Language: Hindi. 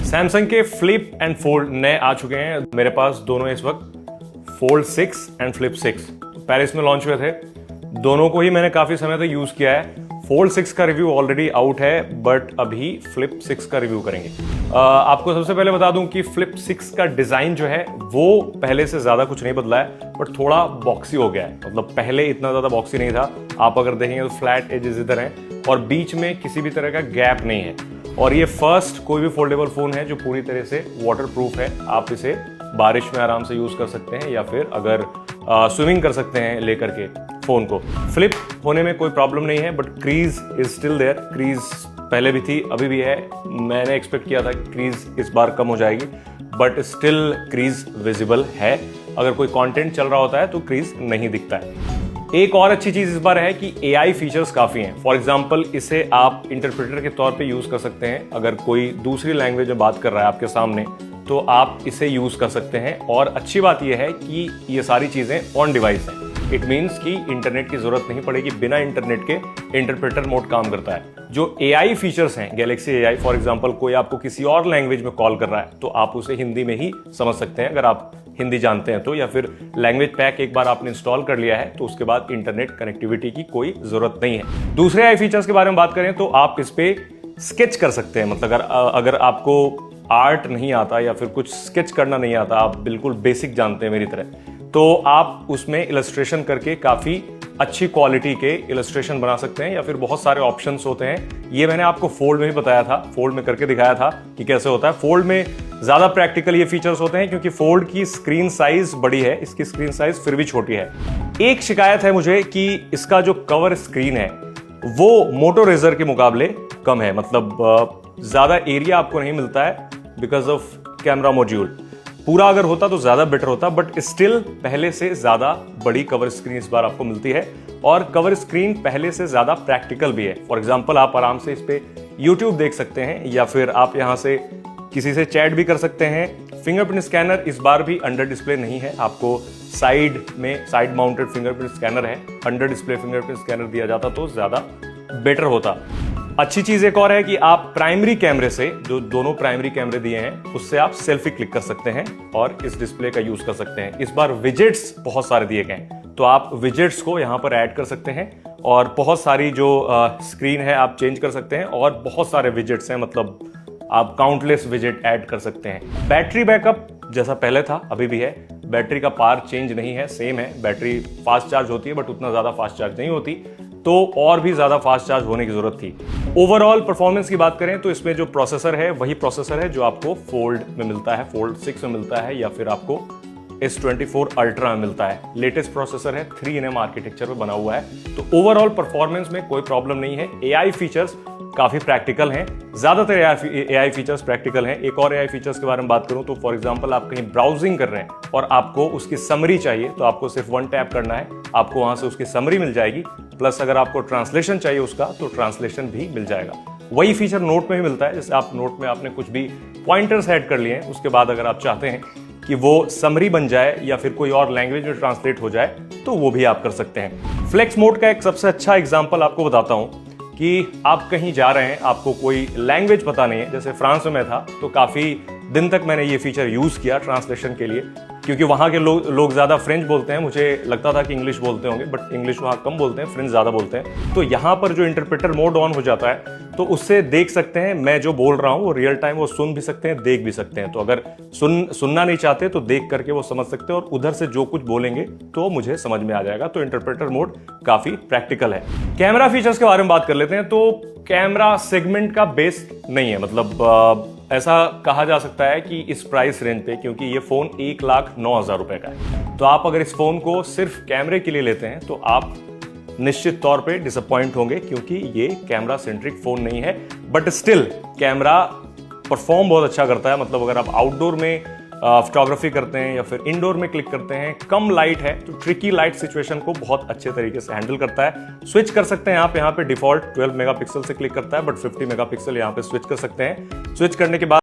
सैमसंग के फ्लिप एंड फोल्ड नए आ चुके हैं मेरे पास दोनों इस वक्त, फोल्ड 6 एंड फ्लिप 6 पेरिस में लॉन्च हुए थे। दोनों को ही मैंने काफी समय तक यूज किया है। फोल्ड 6 का रिव्यू ऑलरेडी आउट है, बट अभी फ्लिप 6 का रिव्यू करेंगे। आपको सबसे पहले बता दूं कि फ्लिप 6 का डिजाइन जो है वो पहले से ज्यादा कुछ नहीं बदला है, बट थोड़ा बॉक्सी हो गया है। मतलब पहले इतना ज्यादा बॉक्सी नहीं था। आप अगर देखेंगे तो फ्लैट एजेस इधर हैं और बीच में किसी भी तरह का गैप नहीं है। और ये फर्स्ट कोई भी फोल्डेबल फोन है जो पूरी तरह से वाटर प्रूफ है। आप इसे बारिश में आराम से यूज कर सकते हैं या फिर अगर स्विमिंग कर सकते हैं लेकर के फोन को। फ्लिप होने में कोई प्रॉब्लम नहीं है, but crease is still there. Crease पहले भी थी, अभी भी है। मैंने एक्सपेक्ट किया था कि क्रीज इस बार कम हो जाएगी, बट स्टिल क्रीज विजिबल है। अगर कोई कंटेंट चल रहा होता है तो क्रीज नहीं दिखता है। एक और अच्छी चीज इस बार है कि AI फीचर्स काफी हैं। फॉर एग्जांपल इसे आप इंटरप्रेटर के तौर पे यूज कर सकते हैं। अगर कोई दूसरी लैंग्वेज में बात कर रहा है आपके सामने तो आप इसे यूज कर सकते हैं। और अच्छी बात यह है कि ये सारी चीजें ऑन डिवाइस हैं। इट मीन्स कि इंटरनेट की जरूरत नहीं पड़ेगी। बिना इंटरनेट के इंटरप्रेटर मोड काम करता है। जो AI फीचर्स हैं, गैलेक्सी AI फॉर एग्जांपल, कोई आपको किसी और लैंग्वेज में कॉल कर रहा है तो आप उसे हिंदी में ही समझ सकते हैं अगर आप हिंदी जानते हैं तो, या फिर लैंग्वेज पैक एक बार आपने इंस्टॉल कर लिया है तो उसके बाद इंटरनेट कनेक्टिविटी की कोई जरूरत नहीं है। दूसरे AI फीचर्स के बारे में बात करें तो आप इस पे स्केच कर सकते हैं। मतलब अगर आपको आर्ट नहीं आता या फिर कुछ स्केच करना नहीं आता, आप बिल्कुल बेसिक जानते हैं मेरी तरह, तो आप उसमें इलस्ट्रेशन करके काफी अच्छी क्वालिटी के इलस्ट्रेशन बना सकते हैं। या फिर बहुत सारे ऑप्शंस होते हैं। ये मैंने आपको फोल्ड में भी बताया था, फोल्ड में करके दिखाया था कि कैसे होता है। फोल्ड में ज्यादा प्रैक्टिकल ये फीचर्स होते हैं क्योंकि फोल्ड की स्क्रीन साइज बड़ी है, इसकी स्क्रीन साइज फिर भी छोटी है। एक शिकायत है मुझे कि इसका जो कवर स्क्रीन है वो मोटो रेजर के मुकाबले कम है। मतलब ज्यादा एरिया आपको नहीं मिलता है बिकॉज ऑफ कैमरा मॉड्यूल। पूरा अगर होता तो ज्यादा बेटर होता, बट स्टिल पहले से ज्यादा बड़ी कवर स्क्रीन इस बार आपको मिलती है। और कवर स्क्रीन पहले से ज्यादा प्रैक्टिकल भी है। फॉर एग्जांपल आप आराम से इस पे YouTube देख सकते हैं या फिर आप यहां से किसी से चैट भी कर सकते हैं। फिंगरप्रिंट स्कैनर इस बार भी अंडर डिस्प्ले नहीं है। आपको साइड में साइड माउंटेड फिंगरप्रिंट स्कैनर है। अंडर डिस्प्ले फिंगरप्रिंट स्कैनर दिया जाता तो ज्यादा बेटर होता। अच्छी चीज एक और है कि आप प्राइमरी कैमरे से, जो दोनों प्राइमरी कैमरे दिए हैं, उससे आप सेल्फी क्लिक कर सकते हैं और इस डिस्प्ले का यूज कर सकते हैं। इस बार विजेट्स बहुत सारे दिए गए हैं तो आप विजेट्स को यहां पर ऐड कर सकते हैं और बहुत सारी जो स्क्रीन है आप चेंज कर सकते हैं। और बहुत सारे विजेट्स हैं, मतलब आप काउंटलेस विजेट ऐड कर सकते हैं। बैटरी बैकअप जैसा पहले था अभी भी है। बैटरी का पावर चेंज नहीं है, सेम है। बैटरी फास्ट चार्ज होती है बट उतना ज्यादा फास्ट चार्ज नहीं होती, तो और भी ज्यादा फास्ट चार्ज होने की जरूरत थी। ओवरऑल परफॉर्मेंस की बात करें तो इसमें जो प्रोसेसर है वही प्रोसेसर है जो आपको फोल्ड में मिलता है, फोल्ड 6 में मिलता है या फिर आपको S24 अल्ट्रा में मिलता है। लेटेस्ट प्रोसेसर है, 3nm आर्किटेक्चर पे बना हुआ है। तो ओवरऑल परफॉर्मेंस में कोई प्रॉब्लम नहीं है। AI फीचर्स काफी प्रैक्टिकल हैं, ज्यादातर AI फीचर्स प्रैक्टिकल हैं। एक और AI फीचर्स के बारे में बात करूं तो फॉर एग्जांपल आप कहीं ब्राउजिंग कर रहे हैं और आपको उसकी समरी चाहिए तो आपको सिर्फ 1 टैप करना है, आपको वहां से उसकी समरी मिल जाएगी। प्लस अगर आपको ट्रांसलेशन चाहिए उसका तो ट्रांसलेशन भी मिल जाएगा। वही फीचर नोट में भी मिलता है। जैसे आप नोट में आपने कुछ भी पॉइंटर्स ऐड कर लिए हैं, उसके बाद अगर आप चाहते हैं कि वो समरी बन जाए या फिर कोई और लैंग्वेज में ट्रांसलेट हो जाए तो वो भी आप कर सकते हैं। फ्लेक्स मोड का एक सबसे अच्छा एग्जांपल आपको बताता हूं कि आप कहीं जा रहे हैं, आपको कोई लैंग्वेज पता नहीं है। जैसे फ्रांस में मैं था तो काफी दिन तक मैंने ये फीचर यूज किया ट्रांसलेशन के लिए, क्योंकि वहां के लोग ज्यादा फ्रेंच बोलते हैं। मुझे लगता था कि इंग्लिश बोलते होंगे, बट इंग्लिश वहां कम बोलते हैं, फ्रेंच ज्यादा बोलते हैं। तो यहां पर जो इंटरप्रेटर मोड ऑन हो जाता है तो उससे देख सकते हैं मैं जो बोल रहा हूं वो रियल टाइम वो सुन भी सकते हैं, देख भी सकते हैं। तो अगर सुनना नहीं चाहते तो देख करके वो समझ सकते हैं और उधर से जो कुछ बोलेंगे तो मुझे समझ में आ जाएगा। तो इंटरप्रेटर मोड काफी प्रैक्टिकल है। कैमरा फीचर्स के बारे में बात कर लेते हैं। तो कैमरा सेगमेंट का बेस नहीं है। मतलब ऐसा कहा जा सकता है कि इस प्राइस रेंज पे, क्योंकि ये फोन 1,09,000 रुपए का है, तो आप अगर इस फोन को सिर्फ कैमरे के लिए लेते हैं तो आप निश्चित तौर पे डिसअपॉइंट होंगे, क्योंकि ये कैमरा सेंट्रिक फोन नहीं है। बट स्टिल कैमरा परफॉर्म बहुत अच्छा करता है। मतलब अगर आप आउटडोर में फोटोग्राफी करते हैं या फिर इंडोर में क्लिक करते हैं, कम लाइट है तो ट्रिकी लाइट सिचुएशन को बहुत अच्छे तरीके से हैंडल करता है। स्विच कर सकते हैं आप यहाँ पे डिफॉल्ट 12 मेगापिक्सल से क्लिक करता है, बट 50 मेगापिक्सल यहाँ पे स्विच कर सकते हैं। स्विच करने के बाद